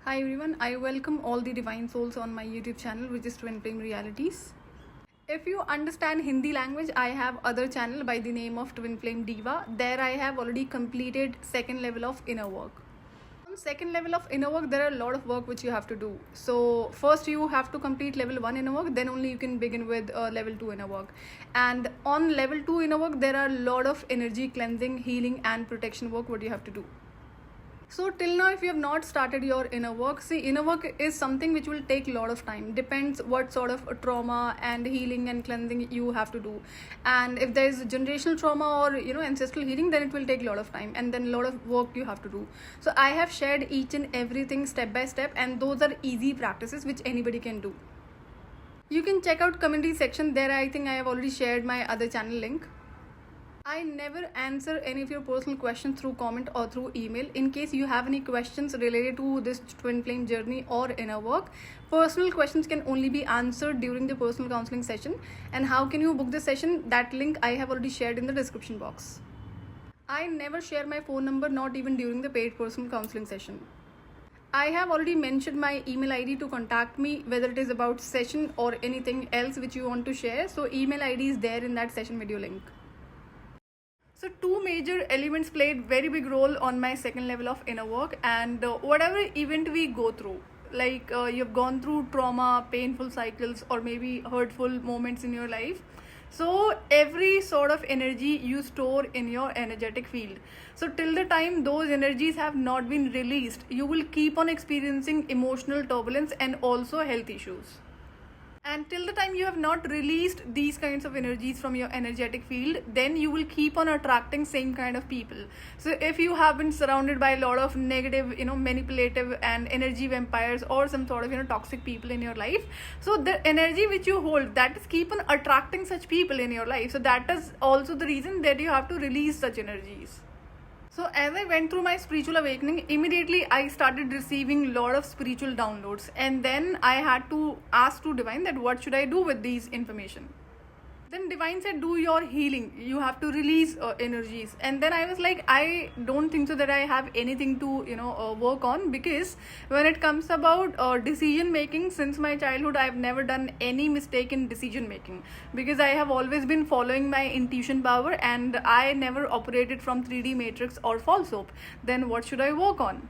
Hi everyone, I welcome all the divine souls on my YouTube channel, which is Twin Flame Realities. If you understand Hindi language, I have other channel by the name of Twin Flame Diva. There I have already completed second level of inner work. On second level of inner work, there are a lot of work which you have to do. So first you have to complete level 1 inner work, then only you can begin with level 2 inner work. And on level 2 inner work, there are a lot of energy cleansing, healing and protection work what you have to do. So till now, if you have not started your inner work, see, inner work is something which will take a lot of time. Depends what sort of trauma and healing and cleansing you have to do. And if there is generational trauma or ancestral healing, then it will take a lot of time and then a lot of work you have to do. So I have shared each and everything step by step, and those are easy practices which anybody can do. You can check out community section there. I think I have already shared my other channel link. I never answer any of your personal questions through comment or through email. In case you have any questions related to this twin flame journey or inner work, personal questions can only be answered during the personal counseling session. And how can you book the session? That link I have already shared in the description box. I never share my phone number, not even during the paid personal counseling session. I have already mentioned my email ID to contact me, whether it is about session or anything else which you want to share. So email ID is there in that session video link. So two major elements played very big role on my second level of inner work, and whatever event we go through, like you've gone through trauma, painful cycles, or maybe hurtful moments in your life. So every sort of energy you store in your energetic field. So till the time those energies have not been released, you will keep on experiencing emotional turbulence and also health issues. And till the time you have not released these kinds of energies from your energetic field, then you will keep on attracting same kind of people. So if you have been surrounded by a lot of negative, manipulative and energy vampires or some sort of, toxic people in your life, so the energy which you hold, that is keep on attracting such people in your life. So that is also the reason that you have to release such energies. So as I went through my spiritual awakening, immediately I started receiving a lot of spiritual downloads, and then I had to ask to Divine that what should I do with these information. Then Divine said, do your healing. You have to release energies. And then I was like, I don't think so that I have anything to work on, because when it comes about decision making, since my childhood I have never done any mistake in decision making, because I have always been following my intuition power and I never operated from 3D matrix or false hope. Then what should I work on?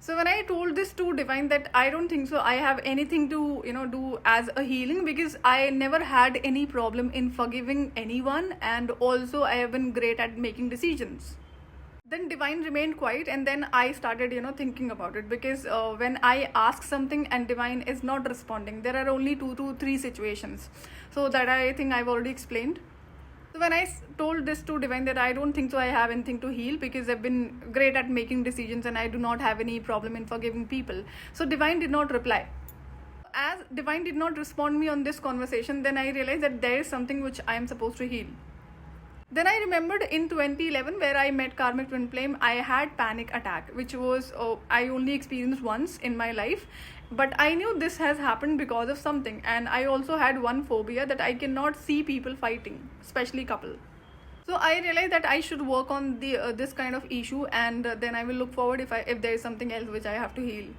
So when I told this to Divine that I don't think so I have anything to do as a healing, because I never had any problem in forgiving anyone, and also I have been great at making decisions. Then Divine remained quiet, and then I started thinking about it, because when I ask something and Divine is not responding, there are only 2 to 3 situations. So that I think I've already explained. So when I told this to Divine that I don't think so I have anything to heal, because I've been great at making decisions and I do not have any problem in forgiving people. So Divine did not reply. As Divine did not respond me on this conversation, then I realized that there is something which I am supposed to heal. Then I remembered in 2011 where I met Karmic Twin Flame, I had panic attack, which was I only experienced once in my life. But I knew this has happened because of something, and I also had one phobia that I cannot see people fighting, especially couple. So I realized that I should work on the this kind of issue, and then I will look forward if there is something else which I have to heal.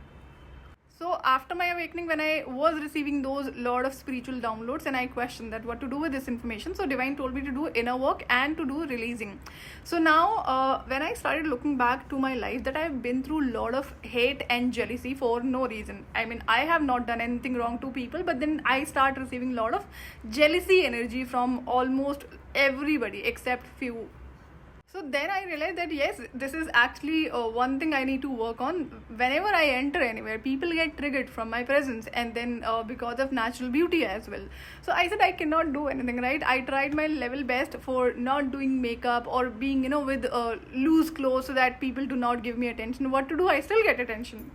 So after my awakening, when I was receiving those lot of spiritual downloads, and I questioned that what to do with this information, so Divine told me to do inner work and to do releasing. So now when I started looking back to my life, that I've been through a lot of hate and jealousy for no reason. I mean, I have not done anything wrong to people, but then I start receiving a lot of jealousy energy from almost everybody except few. So then I realized that yes, this is actually one thing I need to work on. Whenever I enter anywhere, people get triggered from my presence, and then because of natural beauty as well. So I said I cannot do anything, right? I tried my level best for not doing makeup or being with loose clothes so that people do not give me attention. What to do? I still get attention.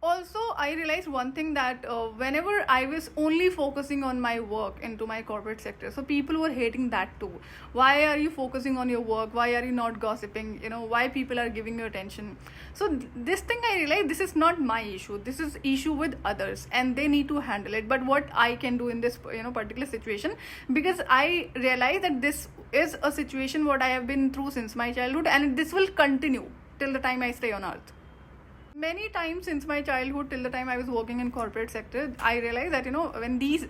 Also, I realized one thing, that whenever I was only focusing on my work into my corporate sector, so people were hating that too. Why are you focusing on your work? Why are you not gossiping? Why people are giving you attention? So this thing I realized, this is not my issue. This is issue with others, and they need to handle it. But what I can do in this particular situation, because I realized that this is a situation what I have been through since my childhood, and this will continue till the time I stay on earth. Many times since my childhood till the time I was working in corporate sector, I realized that when these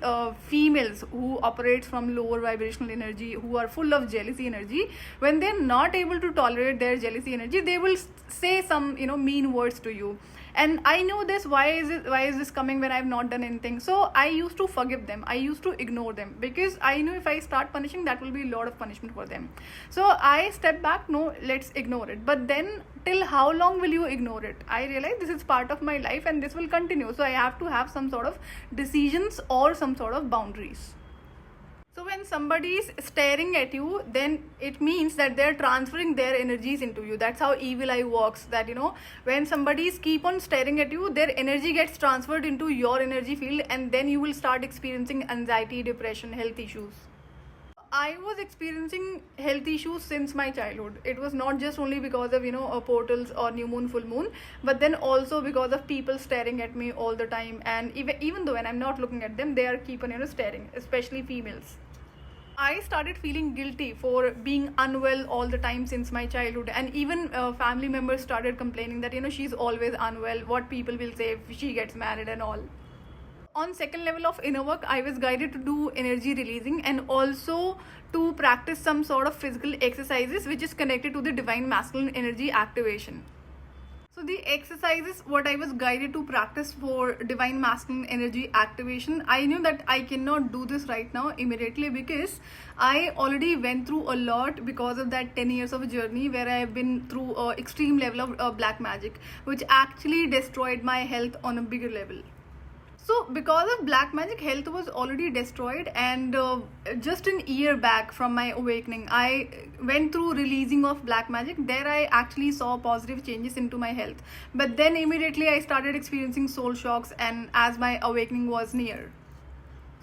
females who operates from lower vibrational energy, who are full of jealousy energy, when they're not able to tolerate their jealousy energy, they will say some mean words to you. And I know this. Why is this coming when I've not done anything? So I used to forgive them, I used to ignore them, because I knew if I start punishing, that will be a lot of punishment for them. So I step back, no, let's ignore it. But then, till how long will you ignore it? I realize this is part of my life and this will continue, so I have to have some sort of decisions or some sort of boundaries. So when somebody is staring at you, then it means that they're transferring their energies into you. That's how evil eye works. That when somebody is keep on staring at you, their energy gets transferred into your energy field, and then you will start experiencing anxiety, depression, health issues. I was experiencing health issues since my childhood. It was not just only because of portals or new moon, full moon, but then also because of people staring at me all the time. And even though when I'm not looking at them, they are keep on staring, especially females. I started feeling guilty for being unwell all the time since my childhood, and even family members started complaining that she's always unwell. What people will say if she gets married and all. On second level of inner work, I was guided to do energy releasing and also to practice some sort of physical exercises which is connected to the divine masculine energy activation. So the exercises what I was guided to practice for divine masculine energy activation, I knew that I cannot do this right now immediately, because I already went through a lot because of that 10 years of journey where I have been through extreme level of black magic, which actually destroyed my health on a bigger level. So because of black magic, health was already destroyed, and just an year back from my awakening, I went through releasing of black magic. There I actually saw positive changes into my health, but then immediately I started experiencing soul shocks, and as my awakening was near.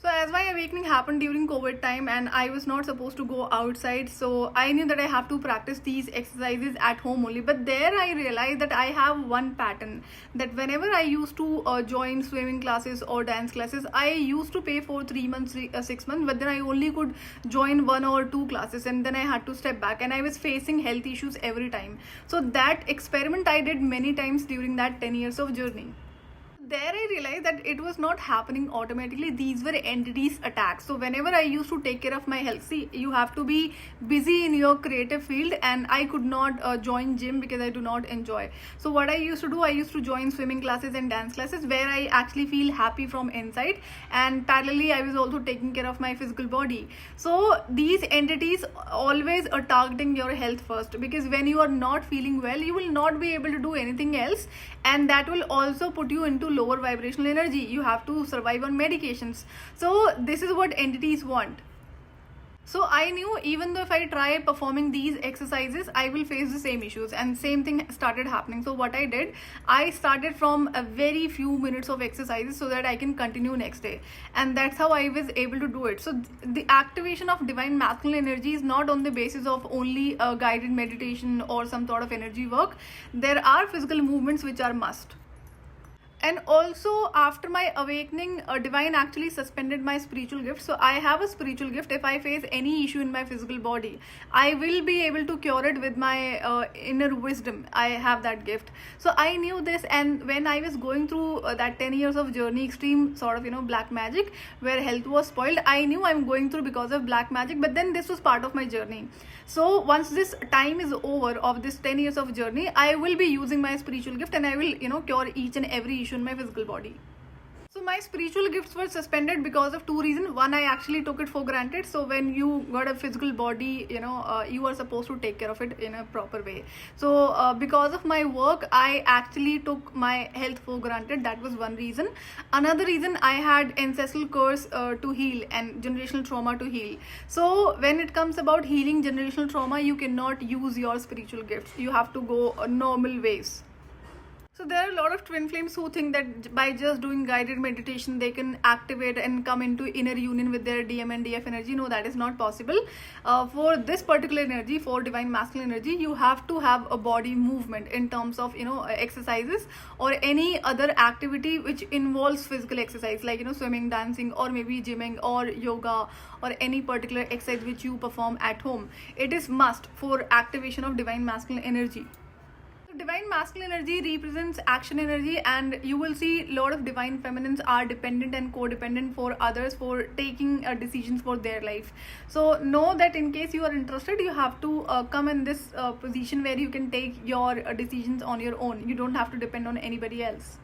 So as my awakening happened during COVID time and I was not supposed to go outside, so I knew that I have to practice these exercises at home only. But there I realized that I have one pattern, that whenever I used to join swimming classes or dance classes, I used to pay for 3 months, 6 months, but then I only could join 1 or 2 classes, and then I had to step back, and I was facing health issues every time. So that experiment I did many times during that 10 years of journey. There I realized that it was not happening automatically. These were entities attacks. So whenever I used to take care of my health, see, you have to be busy in your creative field, and I could not join gym because I do not enjoy. So what I used to do, I used to join swimming classes and dance classes where I actually feel happy from inside, and parallelly I was also taking care of my physical body. So these entities always are targeting your health first, because when you are not feeling well, you will not be able to do anything else, and that will also put you into lower vibrational energy. You have to survive on medications. So this is what entities want. So I knew even though if I try performing these exercises, I will face the same issues, and same thing started happening. So what I did, I started from a very few minutes of exercises so that I can continue next day, and that's how I was able to do it. So the activation of divine masculine energy is not on the basis of only a guided meditation or some sort of energy work. There are physical movements which are must. And also after my awakening, divine actually suspended my spiritual gift. So I have a spiritual gift. If I face any issue in my physical body, I will be able to cure it with my inner wisdom. I have that gift. So I knew this, and when I was going through that 10 years of journey, extreme sort of black magic, where health was spoiled, I knew I'm going through because of black magic, but then this was part of my journey. So once this time is over of this 10 years of journey, I will be using my spiritual gift, and I will cure each and every issue in my physical body. So my spiritual gifts were suspended because of 2 reasons. One, I actually took it for granted. So when you got a physical body, you are supposed to take care of it in a proper way. So because of my work, I actually took my health for granted. That was one reason. Another reason, I had ancestral curse to heal and generational trauma to heal. So when it comes about healing generational trauma, you cannot use your spiritual gifts. You have to go normal ways. So there are a lot of twin flames who think that by just doing guided meditation, they can activate and come into inner union with their DM and DF energy. No, that is not possible. For this particular energy, for divine masculine energy, you have to have a body movement in terms of exercises or any other activity which involves physical exercise, like swimming, dancing, or maybe gymming or yoga, or any particular exercise which you perform at home. It is must for activation of divine masculine energy. Divine masculine energy represents action energy, and you will see a lot of divine feminines are dependent and codependent for others for taking decisions for their life. So know that in case you are interested, you have to come in this position where you can take your decisions on your own. You don't have to depend on anybody else.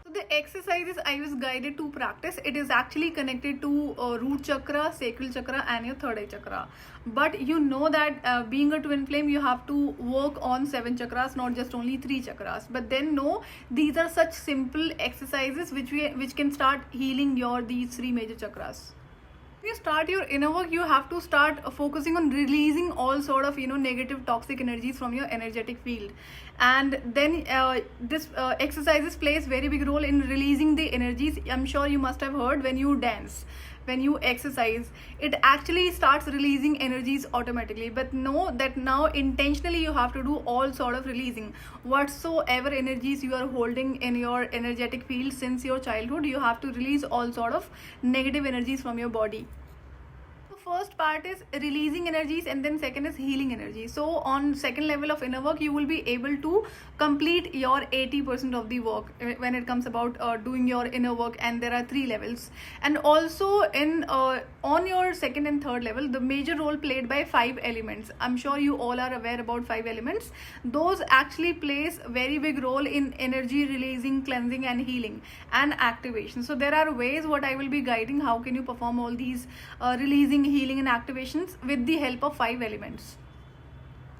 So the exercises I was guided to practice, it is actually connected to root chakra, sacral chakra and your third eye chakra. But you know that being a twin flame, you have to work on 7 chakras, not just only 3 chakras. But then no, these are such simple exercises which can start healing your these 3 major chakras. When you start your inner work, you have to start focusing on releasing all sort of negative toxic energies from your energetic field, and then this exercises plays very big role in releasing the energies. I'm sure you must have heard, when you dance, when you exercise, it actually starts releasing energies automatically. But know that now intentionally you have to do all sort of releasing whatsoever energies you are holding in your energetic field since your childhood. You have to release all sort of negative energies from your body. First part is releasing energies, and then second is healing energy. So on second level of inner work, you will be able to complete your 80% of the work when it comes about doing your inner work. And there are 3 levels, and also in on your second and third level, the major role played by 5 elements. I'm sure you all are aware about 5 elements. Those actually plays very big role in energy releasing, cleansing and healing and activation. So there are ways what I will be guiding how can you perform all these releasing, healing and activations with the help of 5 elements.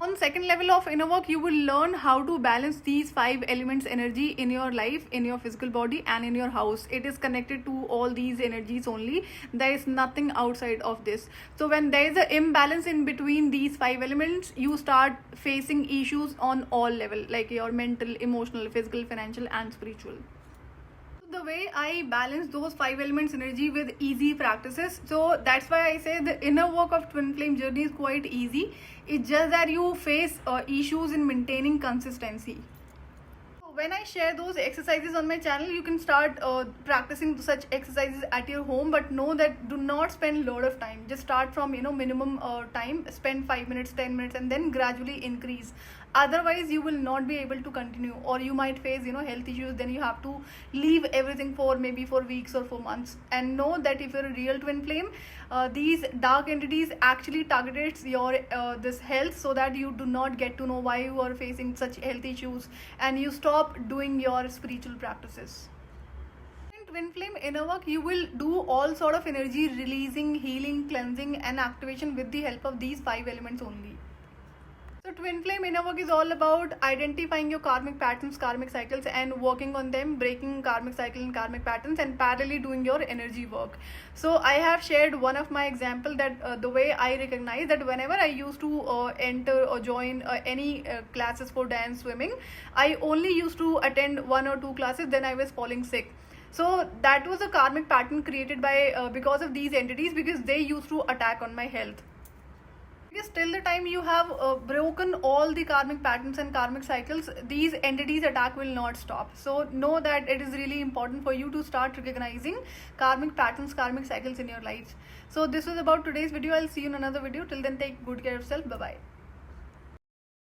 On second level of inner work, you will learn how to balance these 5 elements energy in your life, in your physical body and in your house. It is connected to all these energies only. There is nothing outside of this. So when there is an imbalance in between these 5 elements, you start facing issues on all level, like your mental, emotional, physical, financial and spiritual. The way I balance those 5 elements energy with easy practices, so that's why I say the inner work of twin flame journey is quite easy. It's just that you face issues in maintaining consistency. When I share those exercises on my channel, you can start practicing such exercises at your home, but know that do not spend a lot of time. Just start from minimum time, spend 5 minutes, 10 minutes and then gradually increase. Otherwise you will not be able to continue, or you might face health issues. Then you have to leave everything for maybe for weeks or for months. And know that if you're a real twin flame, these dark entities actually targets your this health, so that you do not get to know why you are facing such health issues and you stop doing your spiritual practices. In twin flame inner work, you will do all sort of energy releasing, healing, cleansing and activation with the help of these 5 elements only. So twin flame inner work is all about identifying your karmic patterns, karmic cycles and working on them, breaking karmic cycle and karmic patterns, and parallelly doing your energy work. So I have shared one of my example that the way I recognize that whenever I used to enter or join any classes for dance, swimming, I only used to attend 1 or 2 classes, then I was falling sick. So that was a karmic pattern created by because of these entities, because they used to attack on my health. Because till the time you have broken all the karmic patterns and karmic cycles, these entities attack will not stop. So know that it is really important for you to start recognizing karmic patterns, karmic cycles in your life. So this was about today's video. I'll see you in another video. Till then, take good care of yourself. Bye bye.